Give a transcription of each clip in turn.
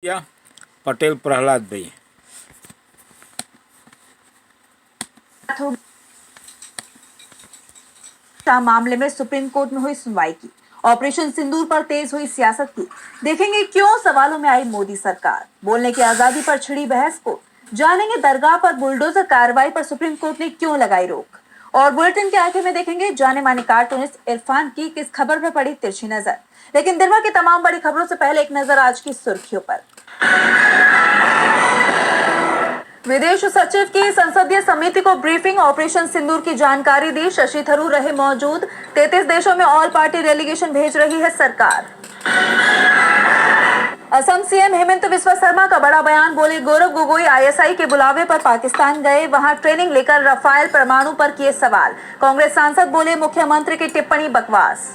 या पटेल प्रहलाद भाई मामले में सुप्रीम कोर्ट में हुई सुनवाई की। ऑपरेशन सिंदूर पर तेज हुई सियासत की। देखेंगे क्यों सवालों में आई मोदी सरकार, बोलने की आजादी पर छिड़ी बहस को। जानेंगे दरगाह पर बुलडोजर कार्रवाई पर सुप्रीम कोर्ट ने क्यों लगाई रोक। और बुलेटिन के आखिर में देखेंगे जाने माने कार्टूनिस्ट इरफान की किस खबर पर पड़ी तिरछी नजर। लेकिन दिन भर की तमाम बड़ी खबरों से पहले एक नजर आज की सुर्खियों पर। विदेश सचिव की संसदीय समिति को ब्रीफिंग, ऑपरेशन सिंदूर की जानकारी दी। शशि थरूर रहे मौजूद। 33 देशों में ऑल पार्टी डेलीगेशन भेज रही है सरकार। असम सीएम हेमंत बिस्वा शर्मा का बड़ा बयान, बोले गौरव गोगोई आईएसआई के बुलावे पर पाकिस्तान गए, वहां ट्रेनिंग लेकर राफेल परमाणु पर किए सवाल। कांग्रेस सांसद बोले मुख्यमंत्री की टिप्पणी बकवास।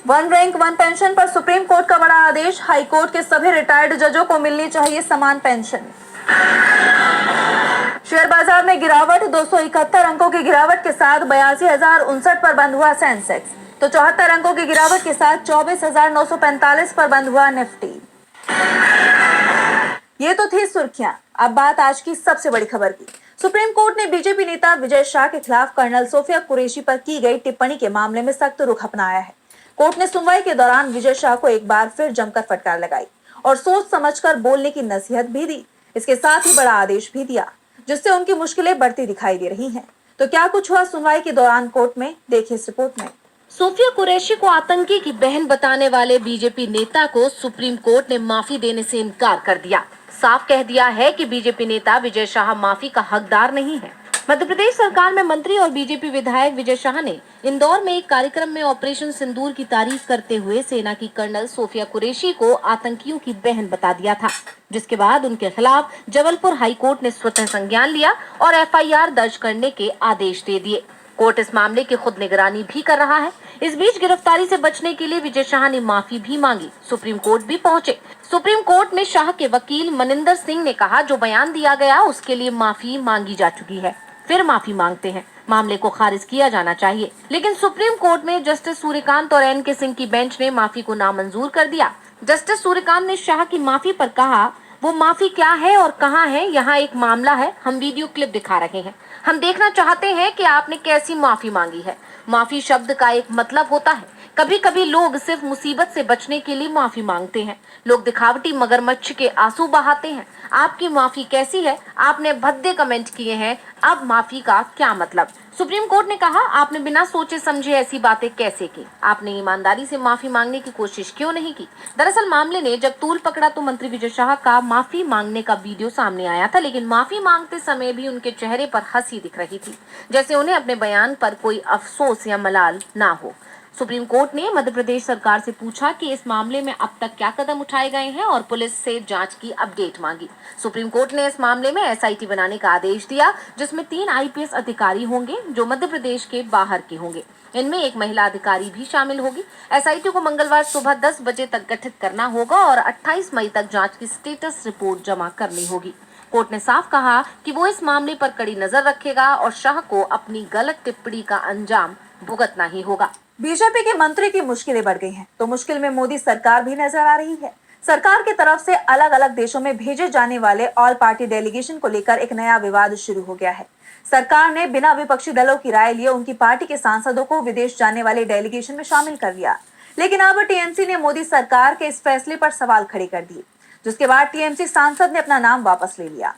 वन रैंक वन पेंशन पर सुप्रीम कोर्ट का बड़ा आदेश, हाई कोर्ट के सभी रिटायर्ड जजों को मिलनी चाहिए समान पेंशन। शेयर बाजार में गिरावट, 271 अंकों की गिरावट के साथ 82,059 पर बंद हुआ सेंसेक्स, तो 74 अंकों की गिरावट के साथ 24,945 पर बंद हुआ निफ्टी। ये तो थी सुर्खियां। अब बात आज की सबसे बड़ी खबर की। सुप्रीम कोर्ट ने बीजेपी नेता विजय शाह के खिलाफ कर्नल सोफिया कुरैशी पर की गई टिप्पणी के मामले में सख्त रुख अपनाया है। कोर्ट ने सुनवाई के दौरान विजय शाह को एक बार फिर जमकर फटकार लगाई और सोच समझकर बोलने की नसीहत भी दी। इसके साथ ही बड़ा आदेश भी दिया, जिससे उनकी मुश्किलें बढ़ती दिखाई दे रही हैं। तो क्या कुछ हुआ सुनवाई के दौरान कोर्ट में, देखिए इस रिपोर्ट में। सोफिया कुरैशी को आतंकी की बहन बताने वाले बीजेपी नेता को सुप्रीम कोर्ट ने माफी देने से इनकार कर दिया। साफ कह दिया है कि बीजेपी नेता विजय शाह माफी का हकदार नहीं है। मध्य प्रदेश सरकार में मंत्री और बीजेपी विधायक विजय शाह ने इंदौर में एक कार्यक्रम में ऑपरेशन सिंदूर की तारीफ करते हुए सेना की कर्नल सोफिया कुरैशी को आतंकियों की बहन बता दिया था, जिसके बाद उनके खिलाफ जबलपुर हाई कोर्ट ने स्वतः संज्ञान लिया और एफआईआर दर्ज करने के आदेश दे दिए। कोर्ट इस मामले की खुद निगरानी भी कर रहा है। इस बीच गिरफ्तारी से बचने के लिए विजय शाह ने माफी भी मांगी, सुप्रीम कोर्ट भी पहुंचे। सुप्रीम कोर्ट में शाह के वकील मनिंदर सिंह ने कहा, जो बयान दिया गया उसके लिए माफी मांगी जा चुकी है, फिर माफी मांगते हैं, मामले को खारिज किया जाना चाहिए। लेकिन सुप्रीम कोर्ट में जस्टिस सूर्यकांत और एनके सिंह की बेंच ने माफी को नामंजूर कर दिया। जस्टिस सूर्यकांत ने शाह की माफी पर कहा, वो माफी क्या है और कहाँ है, यहाँ एक मामला है, हम वीडियो क्लिप दिखा रहे हैं, हम देखना चाहते हैं कि आपने कैसी माफी मांगी है। माफी शब्द का एक मतलब होता है। कभी कभी लोग सिर्फ मुसीबत से बचने के लिए माफी मांगते हैं। लोग दिखावटी मगरमच्छ के आंसू बहाते हैं। आपकी माफी कैसी है? आपने भद्दे कमेंट किए हैं, अब माफी का क्या मतलब? सुप्रीम कोर्ट ने कहा, आपने बिना सोचे समझे ऐसी बातें कैसे की? आपने ईमानदारी से माफी मांगने की कोशिश क्यों नहीं की? दरअसल मामले ने जब तूल पकड़ा तो मंत्री विजय शाह का माफी मांगने का वीडियो सामने आया था, लेकिन माफी मांगते समय भी उनके चेहरे पर हंसी दिख रही थी, जैसे उन्हें अपने बयान पर कोई अफसोस या मलाल ना हो। सुप्रीम कोर्ट ने मध्य प्रदेश सरकार से पूछा कि इस मामले में अब तक क्या कदम उठाए गए हैं और पुलिस से जांच की अपडेट मांगी। सुप्रीम कोर्ट ने इस मामले में एसआईटी बनाने का आदेश दिया, जिसमें 3 आईपीएस अधिकारी होंगे जो मध्य प्रदेश के बाहर के होंगे। इनमें एक महिला अधिकारी भी शामिल होगी। एसआईटी को मंगलवार सुबह 10 बजे तक गठित करना होगा और 28 मई तक जांच की स्टेटस रिपोर्ट जमा करनी होगी। कोर्ट ने साफ कहा कि वो इस मामले पर कड़ी नजर रखेगा और शाह को अपनी गलत टिप्पणी का अंजाम भुगतना ही होगा। बीजेपी के मंत्री की मुश्किलें बढ़ गई हैं, तो मुश्किल में मोदी सरकार भी नजर आ रही है। सरकार की तरफ से अलग अलग देशों में भेजे जाने वाले ऑल पार्टी डेलीगेशन को लेकर एक नया विवाद शुरू हो गया है। सरकार ने बिना विपक्षी दलों की राय लिए उनकी पार्टी के सांसदों को विदेश जाने वाले डेलीगेशन में शामिल कर लिया। लेकिन अब टीएमसी ने मोदी सरकार के इस फैसले पर सवाल खड़े कर दिए, जिसके बाद टीएमसी सांसद ने अपना नाम वापस ले लिया।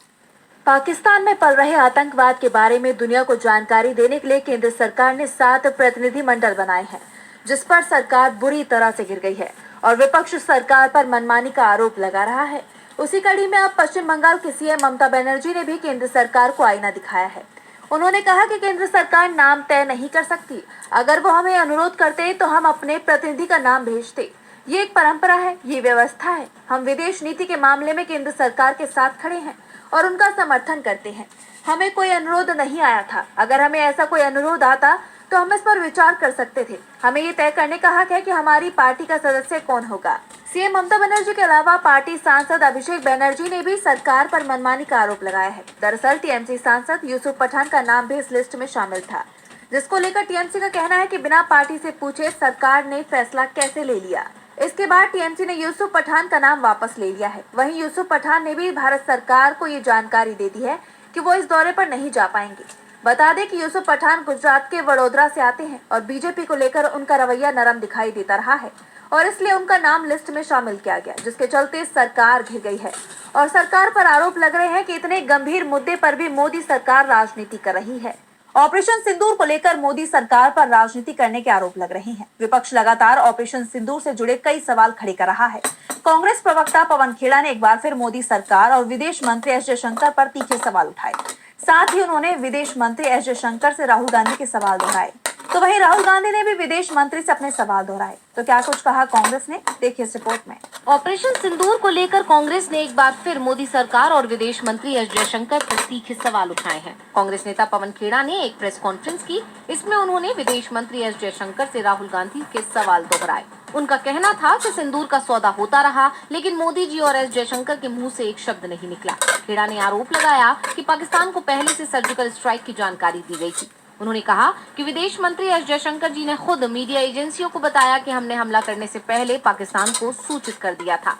पाकिस्तान में पल रहे आतंकवाद के बारे में दुनिया को जानकारी देने के लिए केंद्र सरकार ने 7 प्रतिनिधि मंडल बनाए हैं, जिस पर सरकार बुरी तरह से गिर गई है और विपक्ष सरकार पर मनमानी का आरोप लगा रहा है। उसी कड़ी में अब पश्चिम बंगाल की सीएम ममता बनर्जी ने भी केंद्र सरकार को आईना दिखाया है। उन्होंने कहा कि केंद्र सरकार नाम तय नहीं कर सकती, अगर वो हमें अनुरोध करते तो हम अपने प्रतिनिधि का नाम भेजते। ये एक परंपरा है, ये व्यवस्था है। हम विदेश नीति के मामले में केंद्र सरकार के साथ खड़े हैं और उनका समर्थन करते हैं। हमें कोई अनुरोध नहीं आया था, अगर हमें ऐसा कोई अनुरोध आता तो हम इस पर विचार कर सकते थे। हमें ये तय करने का हक है कि हमारी पार्टी का सदस्य कौन होगा। सीएम ममता बनर्जी के अलावा पार्टी सांसद अभिषेक बनर्जी ने भी सरकार पर मनमानी का आरोप लगाया है। दरअसल टीएमसी सांसद यूसुफ पठान का नाम भी इस लिस्ट में शामिल था, जिसको लेकर टीएमसी का कहना है कि बिना पार्टी से पूछे सरकार ने फैसला कैसे ले लिया। इसके बाद टीएमसी ने यूसुफ पठान का नाम वापस ले लिया है। वहीं यूसुफ पठान ने भी भारत सरकार को ये जानकारी दे दी है कि वो इस दौरे पर नहीं जा पाएंगे। बता दें कि यूसुफ पठान गुजरात के वडोदरा से आते हैं और बीजेपी को लेकर उनका रवैया नरम दिखाई देता रहा है और इसलिए उनका नाम लिस्ट में शामिल किया गया, जिसके चलते सरकार घिर गई है और सरकार पर आरोप लग रहे हैं कि इतने गंभीर मुद्दे पर भी मोदी सरकार राजनीति कर रही है। ऑपरेशन सिंदूर को लेकर मोदी सरकार पर राजनीति करने के आरोप लग रहे हैं। विपक्ष लगातार ऑपरेशन सिंदूर से जुड़े कई सवाल खड़े कर रहा है। कांग्रेस प्रवक्ता पवन खेड़ा ने एक बार फिर मोदी सरकार और विदेश मंत्री एस जयशंकर पर तीखे सवाल उठाए। साथ ही उन्होंने विदेश मंत्री एस जयशंकर से राहुल गांधी के सवाल दोहराए, तो वहीं राहुल गांधी ने भी विदेश मंत्री से अपने सवाल दोहराए। तो क्या कुछ कहा कांग्रेस ने, देखिए इस रिपोर्ट में। ऑपरेशन सिंदूर को लेकर कांग्रेस ने एक बार फिर मोदी सरकार और विदेश मंत्री एस जयशंकर पर तीखे सवाल उठाए हैं। कांग्रेस नेता पवन खेड़ा ने एक प्रेस कॉन्फ्रेंस की। इसमें उन्होंने विदेश मंत्री एस जयशंकर से राहुल गांधी के सवाल दोहराए। उनका कहना था कि सिंदूर का सौदा होता रहा, लेकिन मोदी जी और एस जयशंकर के मुंह से एक शब्द नहीं निकला। खेड़ा ने आरोप लगाया कि पाकिस्तान को पहले से सर्जिकल स्ट्राइक की जानकारी दी गई थी। उन्होंने कहा कि विदेश मंत्री एस जयशंकर जी ने खुद मीडिया एजेंसियों को बताया कि हमने हमला करने से पहले पाकिस्तान को सूचित कर दिया था।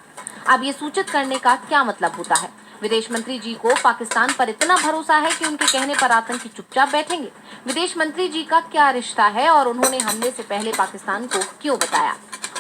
अब ये सूचित करने का क्या मतलब होता है? विदेश मंत्री जी को पाकिस्तान पर इतना भरोसा है कि उनके कहने पर आतंकी चुपचाप बैठेंगे? विदेश मंत्री जी का क्या रिश्ता है और उन्होंने हमले से पहले पाकिस्तान को क्यों बताया?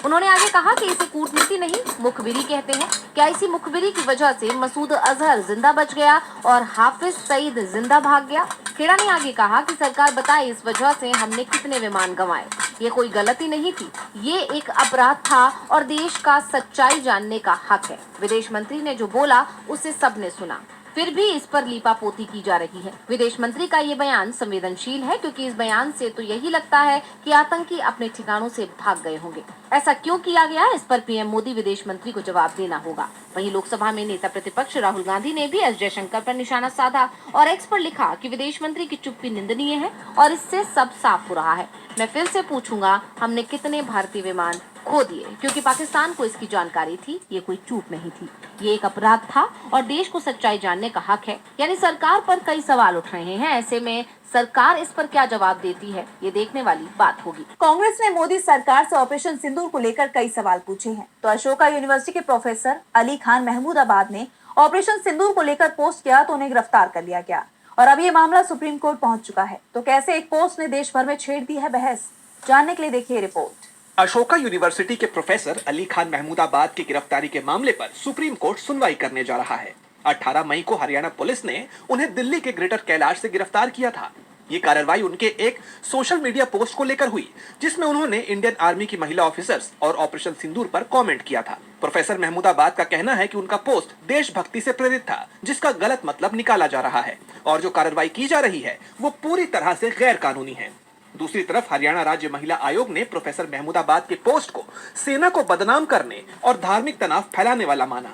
उन्होंने आगे कहा कि इसे कूटनीति नहीं, मुखबिरी कहते हैं। क्या इसी मुखबिरी की वजह से मसूद अजहर जिंदा बच गया और हाफिज सईद जिंदा भाग गया? खेड़ा ने आगे कहा कि सरकार बताए इस वजह से हमने कितने विमान गंवाए। ये कोई गलती नहीं थी, ये एक अपराध था और देश का सच्चाई जानने का हक है। विदेश मंत्री ने जो बोला उसे सबने सुना, फिर भी इस पर लीपापोती की जा रही है। विदेश मंत्री का ये बयान संवेदनशील है क्योंकि इस बयान से तो यही लगता है कि आतंकी अपने ठिकानों से भाग गए होंगे। ऐसा क्यों किया गया, इस पर पीएम मोदी विदेश मंत्री को जवाब देना होगा। वहीं लोकसभा में नेता प्रतिपक्ष राहुल गांधी ने भी एस जयशंकर पर निशाना साधा और एक्स पर लिखा कि विदेश मंत्री की चुप्पी निंदनीय है और इससे सब साफ हो रहा है। मैं फिर से पूछूंगा, हमने कितने भारतीय विमान खो दिए? क्योंकि पाकिस्तान को इसकी जानकारी थी, ये कोई चूक नहीं थी, ये एक अपराध था और देश को सच्चाई जानने का हक है। यानी सरकार पर कई सवाल उठ रहे हैं, ऐसे में सरकार इस पर क्या जवाब देती है, ये देखने वाली बात होगी। कांग्रेस ने मोदी सरकार से ऑपरेशन सिंदूर को लेकर कई सवाल पूछे हैं। तो अशोका यूनिवर्सिटी के प्रोफेसर अली खान महमूदाबाद ने ऑपरेशन सिंदूर को लेकर पोस्ट किया तो उन्हें गिरफ्तार कर लिया गया और अब ये मामला सुप्रीम कोर्ट पहुंच चुका है। तो कैसे एक पोस्ट ने देश भर में छेड़ दी है बहस, जानने के लिए देखिए रिपोर्ट। अशोका यूनिवर्सिटी के प्रोफेसर अली खान महमूदाबाद की गिरफ्तारी के मामले पर सुप्रीम कोर्ट सुनवाई करने जा रहा है। 18 मई को हरियाणा पुलिस ने उन्हें दिल्ली के ग्रेटर कैलाश से गिरफ्तार किया था। ये कार्रवाई उनके एक सोशल मीडिया पोस्ट को लेकर हुई, जिसमें उन्होंने इंडियन आर्मी की महिला ऑफिसर्स और ऑपरेशन सिंदूर पर कमेंट किया था। प्रोफेसर महमूदाबाद का कहना है कि उनका पोस्ट देशभक्ति से प्रेरित था, जिसका गलत मतलब निकाला जा रहा है और जो कार्रवाई की जा रही है वो पूरी तरह से गैर कानूनी है। दूसरी तरफ हरियाणा राज्य महिला आयोग ने प्रोफेसर महमूदाबाद के पोस्ट को सेना को बदनाम करने और धार्मिक तनाव फैलाने वाला माना।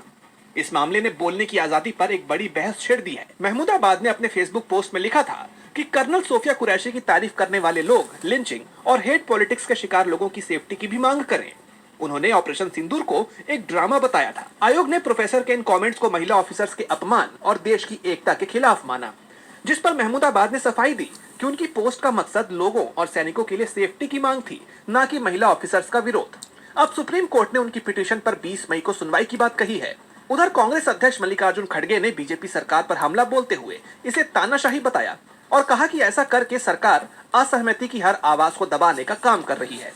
इस मामले ने बोलने की आजादी पर एक बड़ी बहस छेड़ दी है। महमूदाबाद ने अपने फेसबुक पोस्ट में लिखा था कि कर्नल सोफिया कुरैशी की तारीफ करने वाले लोग लिंचिंग और हेट पॉलिटिक्स के शिकार लोगों की सेफ्टी की भी मांग करें। उन्होंने ऑपरेशन सिंदूर को एक ड्रामा बताया था। आयोग ने प्रोफेसर के इन कमेंट्स को महिला ऑफिसर्स के अपमान और देश की एकता के खिलाफ माना, जिस पर महमूदाबाद ने सफाई दी कि उनकी पोस्ट का मकसद लोगों और सैनिकों के लिए सेफ्टी की मांग थी, न कि महिला ऑफिसर्स का विरोध। अब सुप्रीम कोर्ट ने उनकी पिटीशन पर 20 मई को सुनवाई की बात कही है। उधर कांग्रेस अध्यक्ष मल्लिकार्जुन खड़गे ने बीजेपी सरकार पर हमला बोलते हुए इसे तानाशाही बताया और कहा कि ऐसा करके सरकार असहमति की हर आवाज को दबाने का काम कर रही है।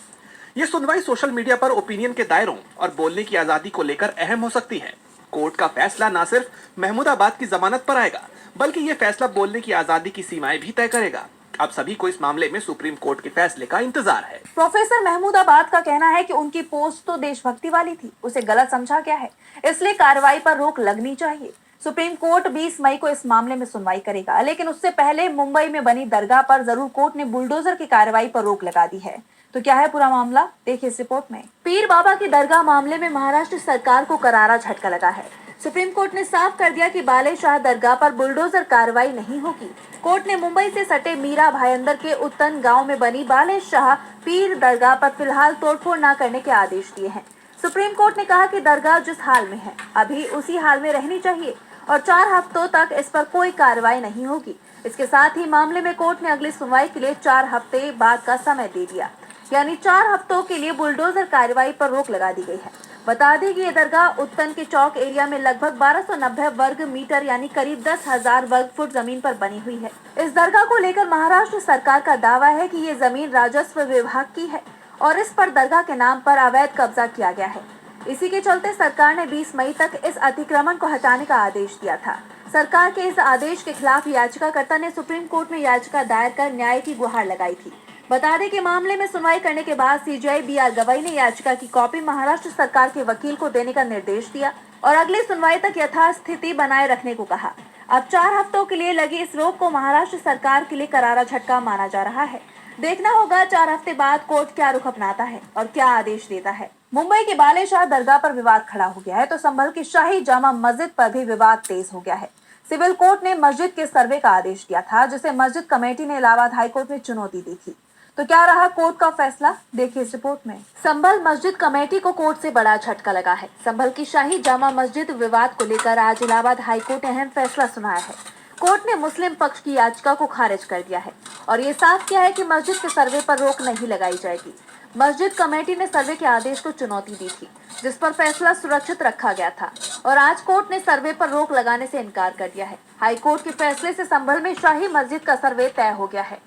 ये सुनवाई सोशल मीडिया पर ओपिनियन के दायरों और बोलने की आजादी को लेकर अहम हो सकती है। कोर्ट का फैसला न सिर्फ महमूदाबाद की जमानत पर आएगा, बल्कि ये फैसला बोलने की आजादी की सीमाएं भी तय करेगा। अब सभी को इस मामले में सुप्रीम कोर्ट के फैसले का इंतजार है। प्रोफेसर महमूदाबाद का कहना है कि उनकी पोस्ट तो देशभक्ति वाली थी, उसे गलत समझा गया है, इसलिए कार्रवाई पर रोक लगनी चाहिए। सुप्रीम कोर्ट 20 मई को इस मामले में सुनवाई करेगा, लेकिन उससे पहले मुंबई में बनी दरगाह पर जरूर कोर्ट ने बुलडोजर की कार्रवाई पर रोक लगा दी है। तो क्या है पूरा मामला, देखिए इस रिपोर्ट में। पीर बाबा की दरगाह मामले में महाराष्ट्र सरकार को करारा झटका लगा है। सुप्रीम कोर्ट ने साफ कर दिया कि बाले शाह दरगाह पर बुलडोजर कार्रवाई नहीं होगी। कोर्ट ने मुंबई से सटे मीरा भाईंदर के उत्तन गांव में बनी बाले शाह पीर दरगाह पर फिलहाल तोड़फोड़ न करने के आदेश दिए हैं। सुप्रीम कोर्ट ने कहा कि दरगाह जिस हाल में है अभी उसी हाल में रहनी चाहिए और 4 हफ्तों तक इस पर कोई कार्रवाई नहीं होगी। इसके साथ ही मामले में कोर्ट ने अगली सुनवाई के लिए 4 हफ्ते बाद का समय दे दिया। यानी 4 हफ्तों के लिए बुलडोजर कार्रवाई पर रोक लगा दी गई है। बता दें कि ये दरगाह उत्तन के चौक एरिया में लगभग 1290 वर्ग मीटर यानी करीब 10,000 वर्ग फुट जमीन पर बनी हुई है। इस दरगाह को लेकर महाराष्ट्र सरकार का दावा है कि ये जमीन राजस्व विभाग की है और इस पर दरगाह के नाम पर अवैध कब्जा किया गया है। इसी के चलते सरकार ने 20 मई तक इस अतिक्रमण को हटाने का आदेश दिया था। सरकार के इस आदेश के खिलाफ याचिकाकर्ता ने सुप्रीम कोर्ट में याचिका दायर कर न्याय की गुहार लगाई थी। बता दें कि मामले में सुनवाई करने के बाद सीजेआई BR गवाई ने याचिका की कॉपी महाराष्ट्र सरकार के वकील को देने का निर्देश दिया और अगली सुनवाई तक यथास्थिति बनाए रखने को कहा। अब 4 हफ्तों के लिए लगी इस रोक को महाराष्ट्र सरकार के लिए करारा झटका माना जा रहा है। देखना होगा 4 हफ्ते बाद कोर्ट क्या रुख अपनाता है और क्या आदेश देता है। मुंबई के बालेशाह दरगाह पर विवाद खड़ा हो गया है तो संभल की शाही जामा मस्जिद पर भी विवाद तेज हो गया है। सिविल कोर्ट ने मस्जिद के सर्वे का आदेश दिया था, जिसे मस्जिद कमेटी ने इलाहाबाद हाईकोर्ट में चुनौती दी थी। तो क्या रहा कोर्ट का फैसला, देखिए इस रिपोर्ट में। संभल मस्जिद कमेटी को कोर्ट से बड़ा झटका लगा है। संभल की शाही जामा मस्जिद विवाद को लेकर आज इलाहाबाद हाईकोर्ट ने अहम फैसला सुनाया है। कोर्ट ने मुस्लिम पक्ष की याचिका को खारिज कर दिया है और ये साफ किया है कि मस्जिद के सर्वे पर रोक नहीं लगाई जाएगी। मस्जिद कमेटी ने सर्वे के आदेश को चुनौती दी थी, जिस पर फैसला सुरक्षित रखा गया था और आज कोर्ट ने सर्वे पर रोक लगाने से इनकार कर दिया है। हाई कोर्ट के फैसले से संभल में शाही मस्जिद का सर्वे तय हो गया है।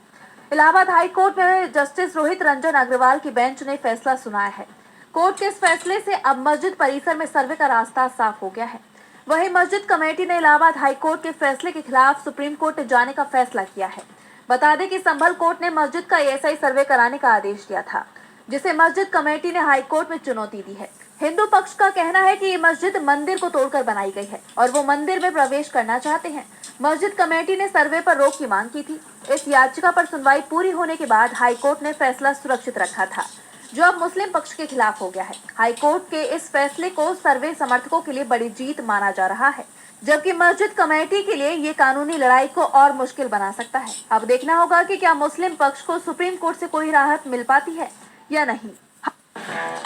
इलाहाबाद हाई कोर्ट में जस्टिस रोहित रंजन अग्रवाल की बेंच ने फैसला सुनाया है। कोर्ट के इस फैसले से अब मस्जिद परिसर में सर्वे का रास्ता साफ हो गया है। वहीं मस्जिद कमेटी ने इलाहाबाद हाई कोर्ट के फैसले के खिलाफ सुप्रीम कोर्ट जाने का फैसला किया है। बता दें कि संभल कोर्ट ने मस्जिद का ASI सर्वे कराने का आदेश दिया था, जिसे मस्जिद कमेटी ने हाई कोर्ट में चुनौती दी है। हिंदू पक्ष का कहना है कि ये मस्जिद मंदिर को तोड़कर बनाई गई है और वो मंदिर में प्रवेश करना चाहते हैं। मस्जिद कमेटी ने सर्वे पर रोक की मांग की थी। इस याचिका पर सुनवाई पूरी होने के बाद हाई कोर्ट ने फैसला सुरक्षित रखा था, जो अब मुस्लिम पक्ष के खिलाफ हो गया है। हाई कोर्ट के इस फैसले को सर्वे समर्थकों के लिए बड़ी जीत माना जा रहा है, जबकि मस्जिद कमेटी के लिए ये कानूनी लड़ाई को और मुश्किल बना सकता है। अब देखना होगा कि क्या मुस्लिम पक्ष को सुप्रीम कोर्ट से कोई राहत मिल पाती है या नहीं।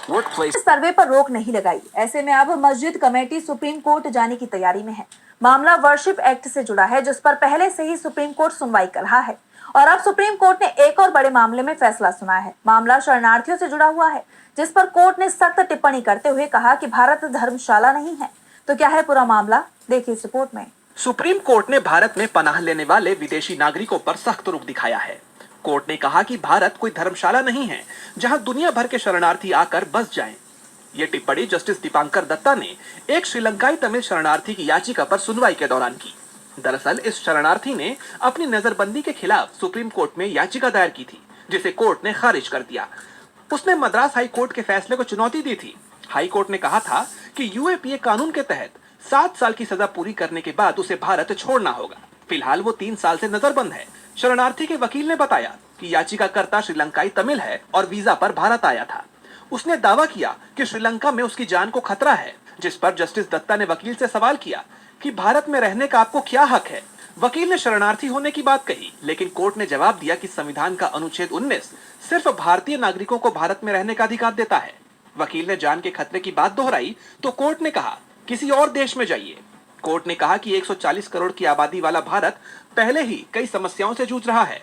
सर्वे पर रोक नहीं लगाई, ऐसे में अब मस्जिद कमेटी सुप्रीम कोर्ट जाने की तैयारी में है। मामला वर्शिप एक्ट से जुड़ा है, जिस पर पहले से ही सुप्रीम कोर्ट सुनवाई कर रहा है और अब सुप्रीम कोर्ट ने एक और बड़े मामले में फैसला सुनाया है। मामला शरणार्थियों से जुड़ा हुआ है, जिस पर कोर्ट ने सख्त टिप्पणी करते हुए कहा कि भारत धर्मशाला नहीं है। तो क्या है पूरा मामला, देखिए इस रिपोर्ट में। सुप्रीम कोर्ट ने भारत में पनाह लेने वाले विदेशी नागरिकों पर सख्त रुख दिखाया है। कोर्ट ने कहा कि भारत कोई धर्मशाला नहीं है जहां दुनिया भर के शरणार्थी आकर बस जाएं। ये टिप्पणी जस्टिस दीपांकर दत्ता ने एक श्रीलंकाई तमिल शरणार्थी की याचिका पर सुनवाई के दौरान की। दरअसल इस शरणार्थी ने अपनी नजरबंदी के खिलाफ सुप्रीम कोर्ट में याचिका दायर की थी, जिसे कोर्ट ने खारिज कर दिया। उसने मद्रास हाई कोर्ट के फैसले को चुनौती दी थी। हाई कोर्ट ने कहा था कि UAPA कानून के तहत 7 साल की सजा पूरी करने के बाद उसे भारत छोड़ना होगा। फिलहाल वो 3 साल से नजरबंद है। शरणार्थी के वकील ने बताया कि याचिकाकर्ता श्रीलंकाई तमिल है और वीजा पर भारत आया था। उसने दावा किया कि श्रीलंका में उसकी जान को खतरा है, जिस पर जस्टिस दत्ता ने वकील से सवाल किया कि भारत में रहने का आपको क्या हक है। वकील ने शरणार्थी होने की बात कही, लेकिन कोर्ट ने जवाब दिया कि संविधान का अनुच्छेद 19 सिर्फ भारतीय नागरिकों को भारत में रहने का अधिकार देता है। वकील ने जान के खतरे की बात दोहराई तो कोर्ट ने कहा किसी और देश में जाइए। कोर्ट ने कहा कि 140 करोड़ की आबादी वाला भारत पहले ही कई समस्याओं से जूझ रहा है।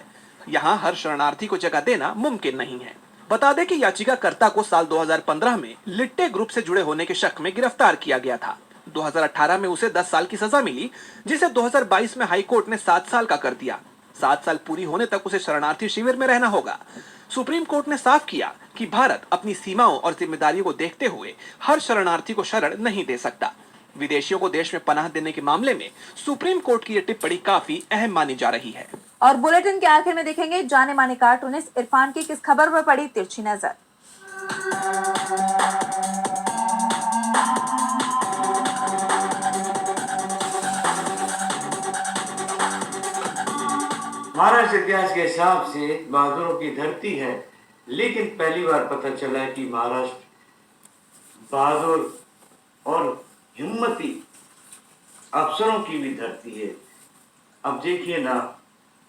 यहाँ हर शरणार्थी को जगह देना मुमकिन नहीं है। बता दें कि याचिकाकर्ता को साल 2015 में लिट्टे ग्रुप से जुड़े होने के शक में गिरफ्तार किया गया था। 2018 में उसे 10 साल की सजा मिली, जिसे 2022 में हाई कोर्ट ने 7 साल का कर दिया। 7 साल पूरी होने तक उसे शरणार्थी शिविर में रहना होगा। सुप्रीम कोर्ट ने साफ किया कि भारत अपनी सीमाओं और जिम्मेदारियों को देखते हुए हर शरणार्थी को शरण नहीं दे सकता। विदेशियों को देश में पनाह देने के मामले में सुप्रीम कोर्ट की यह टिप्पणी काफी अहम मानी जा रही है। और बुलेटिन के आखिर में देखेंगे जाने माने कार्टूनिस्ट इरफान की किस खबर पर पड़ी तिरछी नजर। महाराष्ट्र इतिहास के हिसाब से बहादुरों की धरती है, लेकिन पहली बार पता चला कि महाराष्ट्र बहादुर और हिम्मती अफसरों की भी धरती है। अब देखिए ना,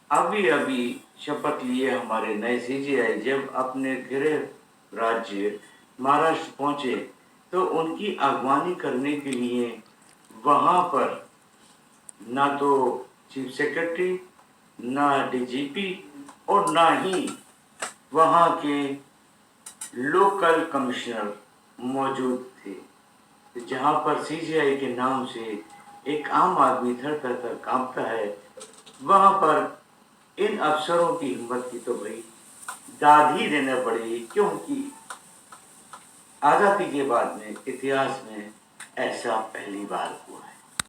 अभी अभी शपथ लिए हमारे नए CJI जब अपने गृह राज्य महाराष्ट्र पहुंचे तो उनकी अगवानी करने के लिए वहां पर ना तो चीफ सेक्रेटरी, ना DGP और ना ही वहाँ के लोकल कमिश्नर मौजूद थे, जहां पर सीजीआई के नाम से एक आम आदमी थर थर कर कांपता है, वहां पर इन अफसरों की हिम्मत की तो भाई दाद ही देना पड़ेगी, क्योंकि आजादी के बाद में इतिहास में ऐसा पहली बार हुआ है।